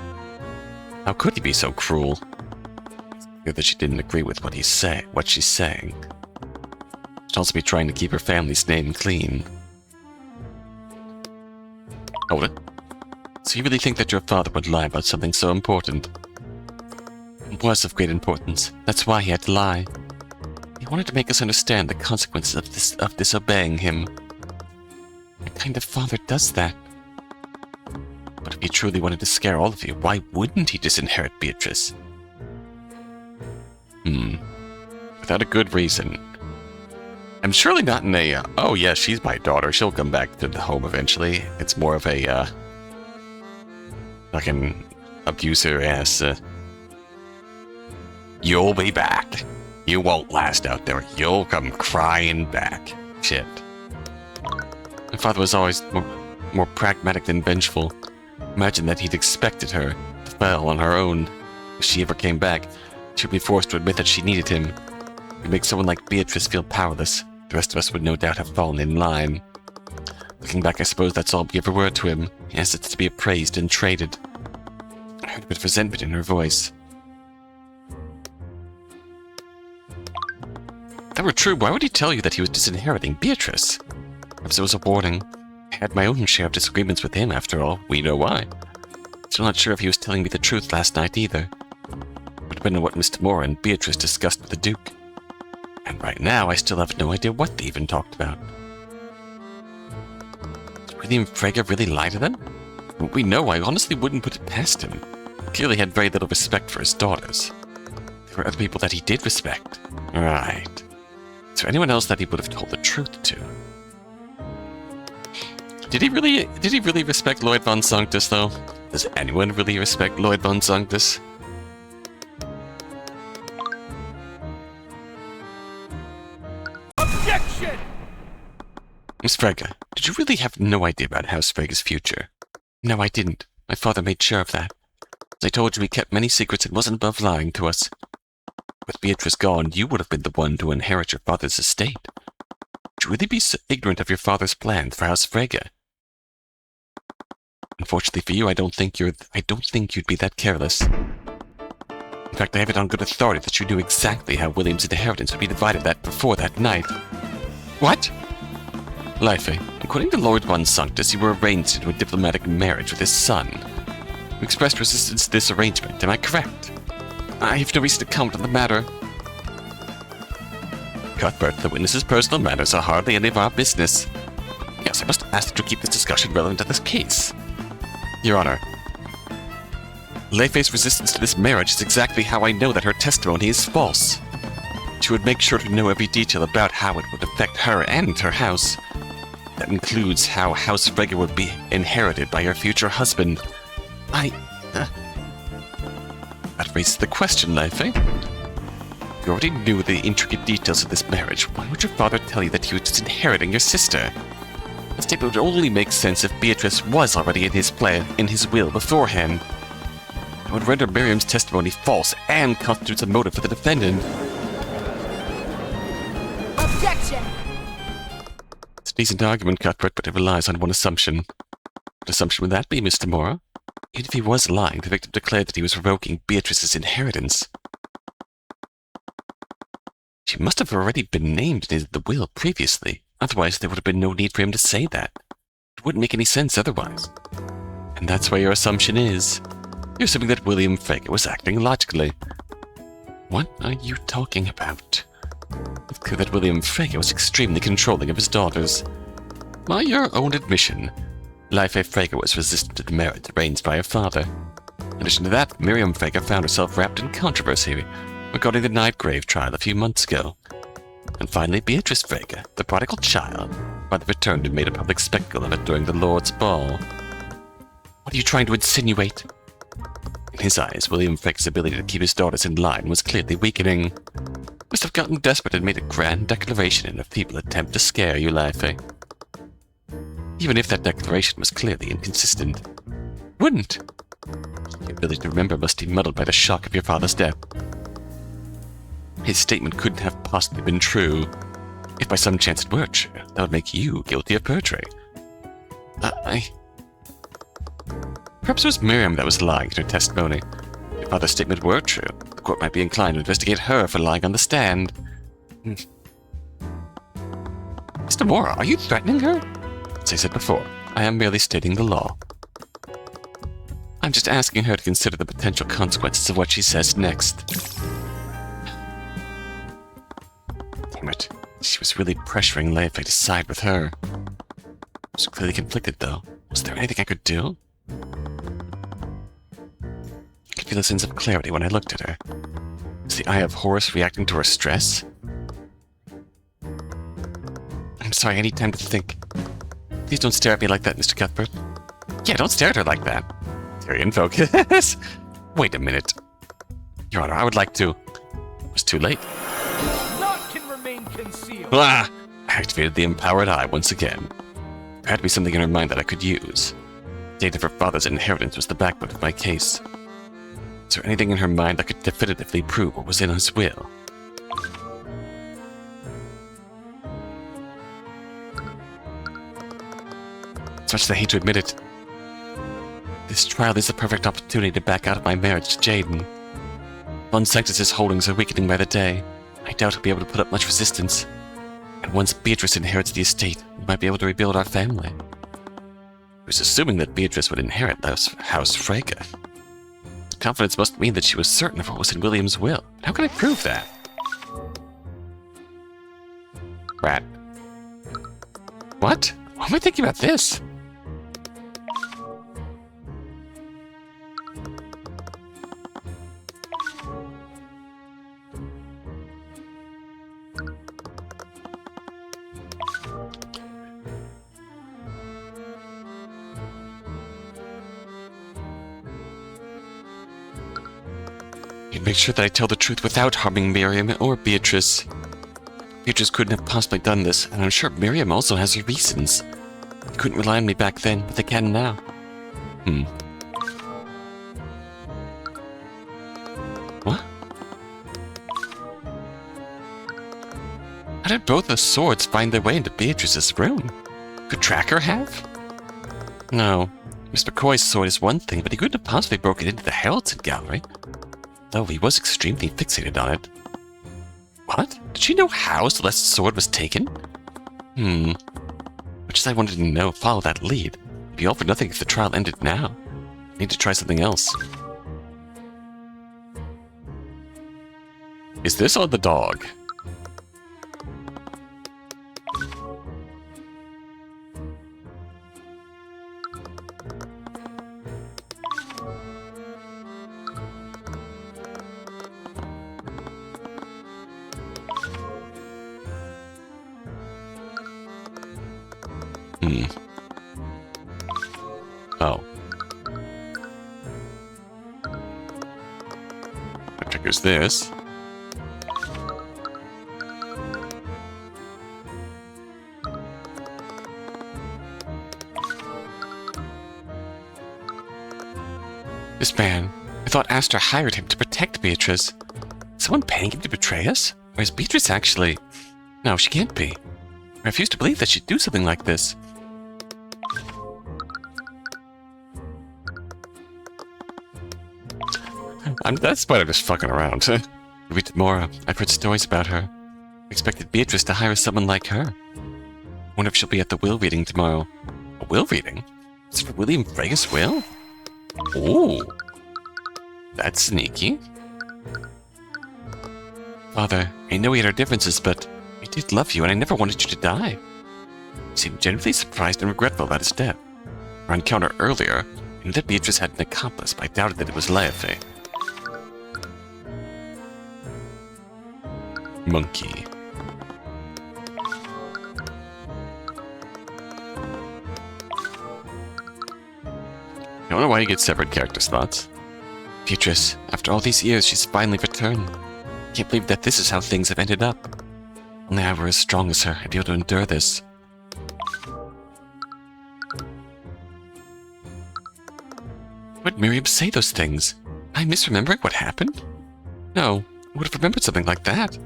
How could he be so cruel? Clear that she didn't agree with what she's saying. She'd also be trying to keep her family's name clean. Hold it. So you really think that your father would lie about something so important? It was of great importance. That's why he had to lie. He wanted to make us understand the consequences of disobeying him. What kind of father does that? But if he truly wanted to scare all of you, why wouldn't he disinherit Beatrice? Without a good reason. I'm surely not in a, oh yeah, she's my daughter, she'll come back to the home eventually. It's more of a, fucking abuser-ass, you'll be back. You won't last out there. You'll come crying back. Shit. My father was always more pragmatic than vengeful. Imagine that he'd expected her to fail on her own. If she ever came back, she would be forced to admit that she needed him. He'd make someone like Beatrice feel powerless. The rest of us would no doubt have fallen in line. Looking back, I suppose that's all we ever were to him. Assets to be appraised and traded. I heard a bit of resentment in her voice. If that were true, why would he tell you that he was disinheriting Beatrice? Perhaps it was a warning. I had my own share of disagreements with him, after all. We know why. Still not sure if he was telling me the truth last night, either. Would depend on what Mr. Moore and Beatrice discussed with the Duke. And right now, I still have no idea what they even talked about. Did William Frege really lie to them? From what we know, I honestly wouldn't put it past him. He clearly had very little respect for his daughters. There were other people that he did respect. Right. Is there anyone else that he would have told the truth to? Did he really respect Lloyd von Sanctus, though? Does anyone really respect Lloyd von Sanctus? Objection! Miss Frege, did you really have no idea about House Frege's future? No, I didn't. My father made sure of that. As I told you, he kept many secrets and wasn't above lying to us. With Beatrice gone, you would have been the one to inherit your father's estate. Would you really be so ignorant of your father's plans for House Frege? Unfortunately for you, I don't think you'd be that careless. In fact, I have it on good authority that you knew exactly how William's inheritance would be divided before that night. What? Life, according to Lord von Sanctus, you were arranged into a diplomatic marriage with his son. You expressed resistance to this arrangement, am I correct? I have no reason to comment on the matter. Cuthbert, the witness's personal matters are hardly any of our business. Yes, I must ask that you keep this discussion relevant to this case. Your Honor, Leife's resistance to this marriage is exactly how I know that her testimony is false. She would make sure to know every detail about how it would affect her and her house. That includes how House Frege would be inherited by her future husband. That raises the question, Leife. You already knew the intricate details of this marriage. Why would your father tell you that he was disinheriting your sister? The statement would only make sense if Beatrice was already in his will beforehand. It would render Miriam's testimony false and constitutes a motive for the defendant. Objection! It's a decent argument, Cuthbert, but it relies on one assumption. What assumption would that be, Mr. Moore? Even if he was lying, the victim declared that he was revoking Beatrice's inheritance. She must have already been named in the will previously. Otherwise, there would have been no need for him to say that. It wouldn't make any sense otherwise. And that's where your assumption is. You're assuming that William Frege was acting logically. What are you talking about? It's clear that William Frege was extremely controlling of his daughters. By your own admission, Leife Frege was resistant to the marriage arranged by her father. In addition to that, Miriam Frege found herself wrapped in controversy regarding the Nightgrave trial a few months ago. And finally, Beatrice Frege, the prodigal child, father returned and made a public spectacle of it during the Lord's Ball. What are you trying to insinuate? In his eyes, William Frege's ability to keep his daughters in line was clearly weakening. He must have gotten desperate and made a grand declaration in a feeble attempt to scare you, Leife. Even if that declaration was clearly inconsistent. Wouldn't. Your ability to remember must be muddled by the shock of your father's death. His statement couldn't have possibly been true. If by some chance it were true, that would make you guilty of perjury. Perhaps it was Miriam that was lying in her testimony. If your father's statement were true, the court might be inclined to investigate her for lying on the stand. Mr. Mora, are you threatening her? As I said before, I am merely stating the law. I'm just asking her to consider the potential consequences of what she says next. Damn it. She was really pressuring Leifei to side with her. I was clearly conflicted, though. Was there anything I could do? I could feel a sense of clarity when I looked at her. Was the Eye of Horus reacting to her stress? I'm sorry, I need time to think. Please don't stare at me like that, Mr. Cuthbert. Yeah, don't stare at her like that. Tyrion, focus. Wait a minute. Your Honor, I would like to... It was too late. Naught can remain concealed. Ah! I activated the Empowered Eye once again. There had to be something in her mind that I could use. The date of her father's inheritance was the backbone of my case. Is there anything in her mind that could definitively prove what was in his will? As much as I hate to admit it, this trial is the perfect opportunity to back out of my marriage to Jaden. Von Sanctus's holdings are weakening by the day. I doubt he'll be able to put up much resistance. And once Beatrice inherits the estate, we might be able to rebuild our family. I was assuming that Beatrice would inherit House Frege. Confidence must mean that she was certain of what was in William's will. How can I prove that? Rat. What? Why am I thinking about this? Make sure that I tell the truth without harming Miriam or Beatrice. Beatrice couldn't have possibly done this, and I'm sure Miriam also has her reasons. They couldn't rely on me back then, but they can now. What? How did both the swords find their way into Beatrice's room? Could Tracker have? No. Miss McCoy's sword is one thing, but he couldn't have possibly broken into the Heraldson Gallery. Though he was extremely fixated on it. What? Did she know how Celeste's sword was taken? Much as I wanted to know, follow that lead. It'd be all for nothing if the trial ended now. I need to try something else. Is this on the dog? Oh. What triggers this? This man, I thought Astor hired him to protect Beatrice. Is someone paying him to betray us? Or is Beatrice actually... No, she can't be. I refuse to believe that she'd do something like this. That's why I'm just fucking around. Ruby Mora, I've heard stories about her. I expected Beatrice to hire someone like her. Wonder if she'll be at the will reading tomorrow. A will reading? Is it for William Frege's will? Ooh. That's sneaky. Father, I know we had our differences, but I did love you and I never wanted you to die. He seemed genuinely surprised and regretful about his death. Our encounter earlier, I knew that Beatrice had an accomplice, but I doubted that it was Leifei. Monkey. I don't know why you get separate character slots. Beatrice, after all these years, she's finally returned. Can't believe that this is how things have ended up. Only I were as strong as her, I'd be able to endure this. Why'd Miriam say those things? Am I misremembering what happened? No, I would have remembered something like that.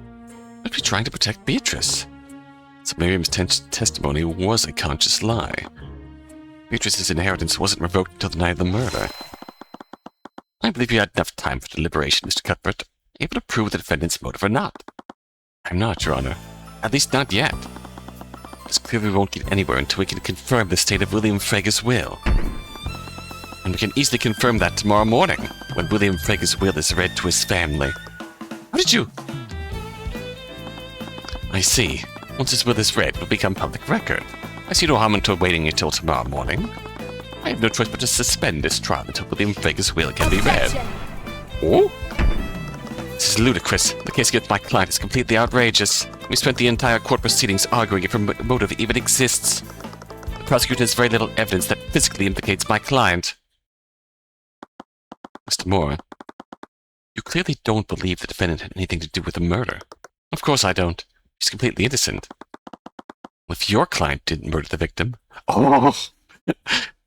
I'd be trying to protect Beatrice. So Miriam's testimony was a conscious lie. Beatrice's inheritance wasn't revoked until the night of the murder. I believe you had enough time for deliberation, Mr. Cuthbert. able to prove the defendant's motive or not? I'm not, Your Honor. At least not yet. It's clear we won't get anywhere until we can confirm the state of William Frega's will. And we can easily confirm that tomorrow morning, when William Frega's will is read to his family. How did you... I see. Once his will is read, it will become public record. I see no harm until waiting until tomorrow morning. I have no choice but to suspend this trial until William Frega's will can be read. Oh? This is ludicrous. The case against my client is completely outrageous. We spent the entire court proceedings arguing if her motive even exists. The prosecutor has very little evidence that physically implicates my client. Mr. Moore, you clearly don't believe the defendant had anything to do with the murder. Of course I don't. She's completely innocent. Well, if your client didn't murder the victim... Oh!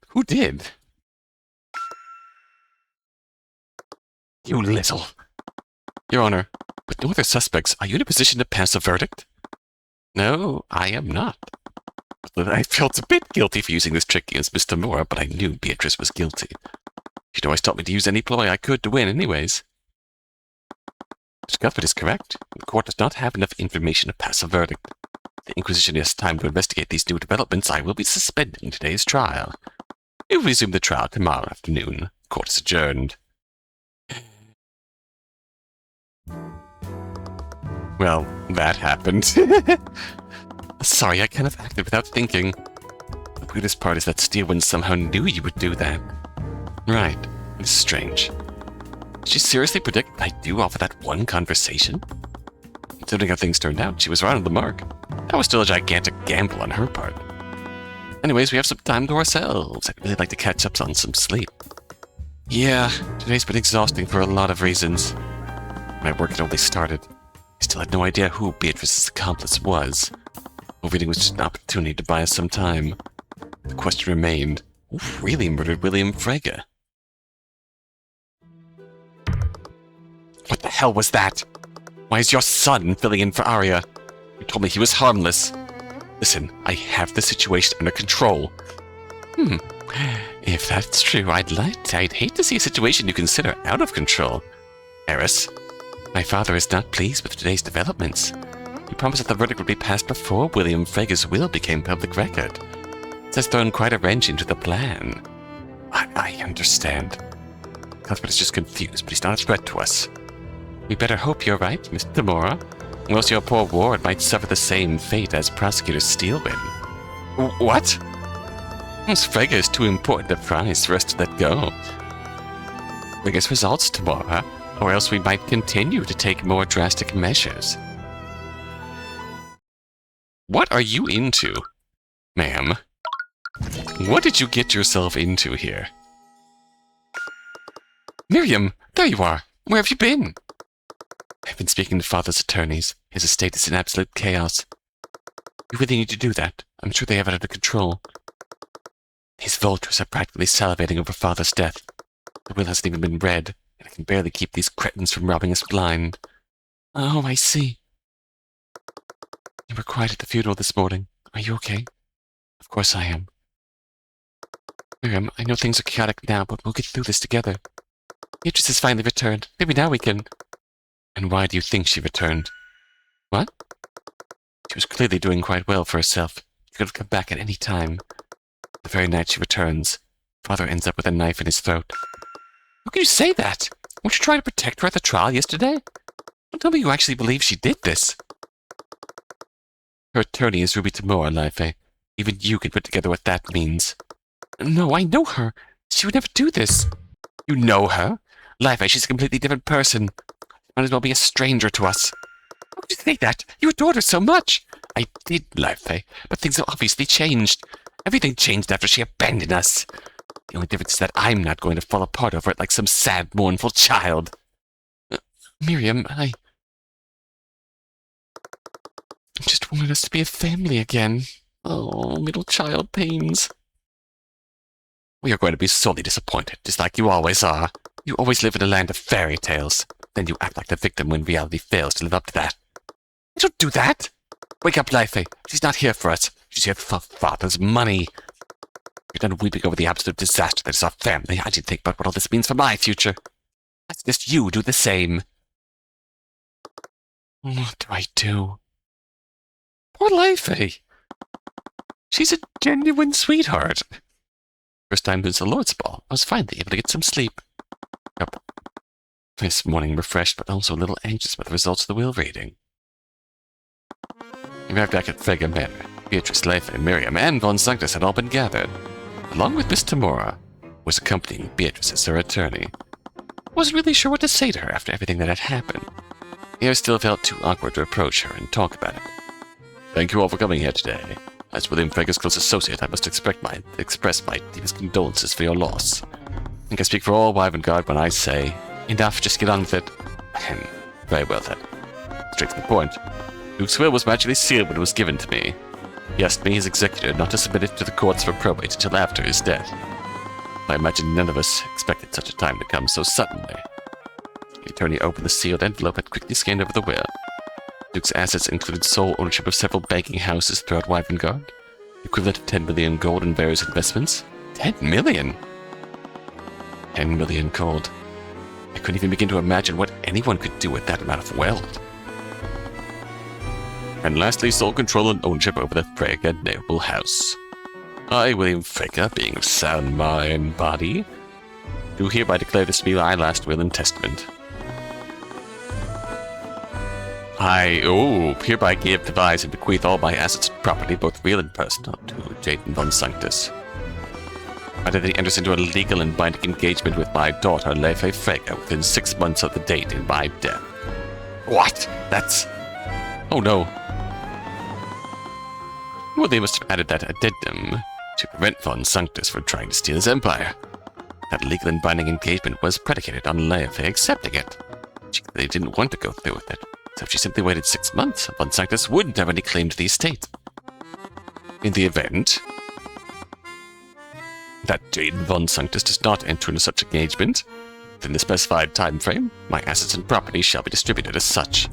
Who did? You little... Your Honor, with no other suspects, are you in a position to pass a verdict? No, I am not. I felt a bit guilty for using this trick against Mr. Moore, but I knew Beatrice was guilty. She'd always taught me to use any ploy I could to win anyways. Mr. Cuthbert is correct. The court does not have enough information to pass a verdict. The Inquisition has time to investigate these new developments. I will be suspending today's trial. We will resume the trial tomorrow afternoon. Court is adjourned. Well, that happened. Sorry, I kind of acted without thinking. The weirdest part is that Steelwind somehow knew you would do that. Right. It's strange. Did she seriously predict I'd do off of that one conversation? Considering how things turned out, she was right on the mark. That was still a gigantic gamble on her part. Anyways, we have some time to ourselves. I'd really like to catch up on some sleep. Yeah, today's been exhausting for a lot of reasons. My work had only started. I still had no idea who Beatrice's accomplice was. Overeating was just an opportunity to buy us some time. The question remained, who really murdered William Frege? What the hell was that? Why is your son filling in for Aria? You told me he was harmless. Listen, I have the situation under control. If that's true, I'd hate to see a situation you consider out of control. Eris, my father is not pleased with today's developments. He promised that the verdict would be passed before William Frege's will became public record. This has thrown quite a wrench into the plan. I understand. Cuthbert is just confused, but he's not a threat to us. We better hope you're right, Mr. Tamora, or else your poor ward might suffer the same fate as Prosecutor Steelwind. What? Miss Frege is too important a prize for us to let go. Bring us results tomorrow, or else we might continue to take more drastic measures. What are you into, ma'am? What did you get yourself into here? Miriam, there you are. Where have you been? I've been speaking to Father's attorneys. His estate is in absolute chaos. You really need to do that. I'm sure they have it under control. These vultures are practically salivating over Father's death. The will hasn't even been read, and I can barely keep these cretins from robbing us blind. Oh, I see. You were quiet at the funeral this morning. Are you okay? Of course I am. Miriam, I know things are chaotic now, but we'll get through this together. Beatrice has finally returned. Maybe now we can... And why do you think she returned? What? She was clearly doing quite well for herself. She could have come back at any time. The very night she returns, Father ends up with a knife in his throat. How can you say that? Weren't you trying to protect her at the trial yesterday? Don't tell me you actually believe she did this. Her attorney is Ruby Tamora, Life. Even you can put together what that means. No, I know her. She would never do this. You know her? Life, she's a completely different person. Might as well be a stranger to us. How could you say that? You adored her so much. I did, Life, but things have obviously changed. Everything changed after she abandoned us. The only difference is that I'm not going to fall apart over it like some sad, mournful child. Miriam, I just wanted us to be a family again. Oh, little child pains. We are going to be sorely disappointed, just like you always are. You always live in a land of fairy tales. Then you act like the victim when reality fails to live up to that. I don't do that. Wake up, Life. She's not here for us. She's here for Father's money. You're done weeping over the absolute disaster that is our family. I didn't think about what all this means for my future. I suggest you do the same. What do I do? Poor Leifey. She's a genuine sweetheart. First time since the Lord's Ball, I was finally able to get some sleep. Yep. This morning refreshed, but also a little anxious about the results of the will reading. Arrived back at Frege Manor. Beatrice, Leifey, Miriam, and von Sanctus had all been gathered, along with Miss Tamora, who was accompanying Beatrice as her attorney. Wasn't really sure what to say to her after everything that had happened. I still felt too awkward to approach her and talk about it. Thank you all for coming here today. As William Frege's close associate, I must express my deepest condolences for your loss. I think I speak for all Wyvern when I say, enough, just get on with it. Very well then. Straight to the point. Duke's will was magically sealed when it was given to me. He asked me, his executor, not to submit it to the courts for probate until after his death. I imagine none of us expected such a time to come so suddenly. The attorney opened the sealed envelope and quickly scanned over the will. Duke's assets included sole ownership of several banking houses throughout Wyvern, equivalent of 10 million gold in various investments. 10 million? 10 million gold. I couldn't even begin to imagine what anyone could do with that amount of wealth. And lastly, sole control and ownership over the Frege noble house. I, William Frege, being of sound mind and body, do hereby declare this to be my last will and testament. I, hereby give, devise, and bequeath all my assets and property, both real and personal, to Jaden von Sanctus. Either that he enters into a legal and binding engagement with my daughter, Leifey Frege, within 6 months of the date of my death. What? That's... Oh no. Well, they must have added that addendum to prevent von Sanctus from trying to steal his empire. That legal and binding engagement was predicated on Leifey accepting it. They didn't want to go through with it, so if she simply waited 6 months, von Sanctus wouldn't have any claim to the estate. In the event that Jaden von Sanctus does not enter into such engagement, within the specified time frame, my assets and property shall be distributed as such.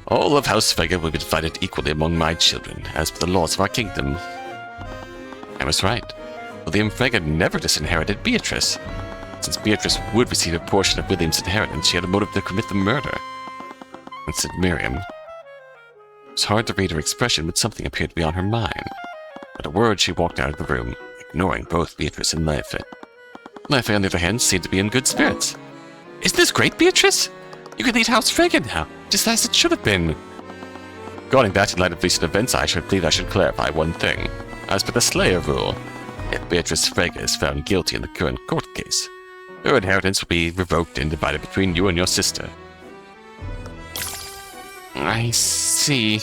All of House Frege will be divided equally among my children, as per the laws of our kingdom. I was right. William Frege never disinherited Beatrice. Since Beatrice would receive a portion of William's inheritance, she had a motive to commit the murder. And said Miriam. It was hard to read her expression, but something appeared to be on her mind. At a word, she walked out of the room, ignoring both Beatrice and Leifey. Leifey, on the other hand, seemed to be in good spirits. Isn't this great, Beatrice? You can lead House Frege now, just as it should have been. Regarding that, in light of recent events, I should clarify one thing. As per the Slayer rule, if Beatrice Frege is found guilty in the current court case, her inheritance will be revoked and divided between you and your sister. I see.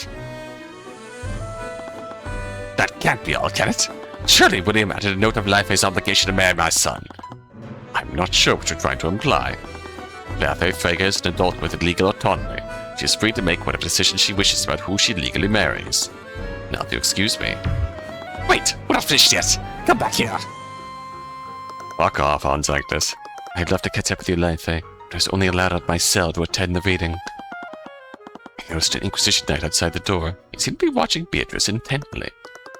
That can't be all, can it? Surely William added a note of Leifey's obligation to marry my son. I'm not sure what you're trying to imply. Leifey Frege is an adult with legal autonomy. She is free to make whatever decision she wishes about who she legally marries. Now, if you excuse me. Wait, we're not finished yet. Come back here. Fuck off, von Sanctus. I'd love to catch up with you, Leifey, but I was only allowed out of my cell to attend the reading. I noticed an Inquisition knight outside the door. He seemed to be watching Beatrice intently.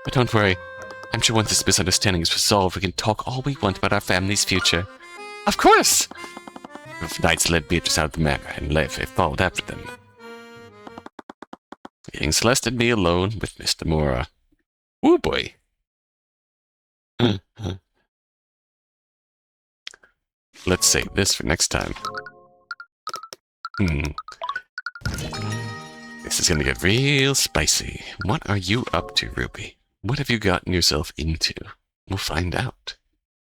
But don't worry. I'm sure once this misunderstanding is resolved, we can talk all we want about our family's future. Of course! The knights led Beatrice out of the manor, and Leifey followed after them. Leaving Celeste and me alone with Miss Tamora. Oh boy. Let's save this for next time. This is gonna get real spicy. What are you up to, Ruby? What have you gotten yourself into? We'll find out.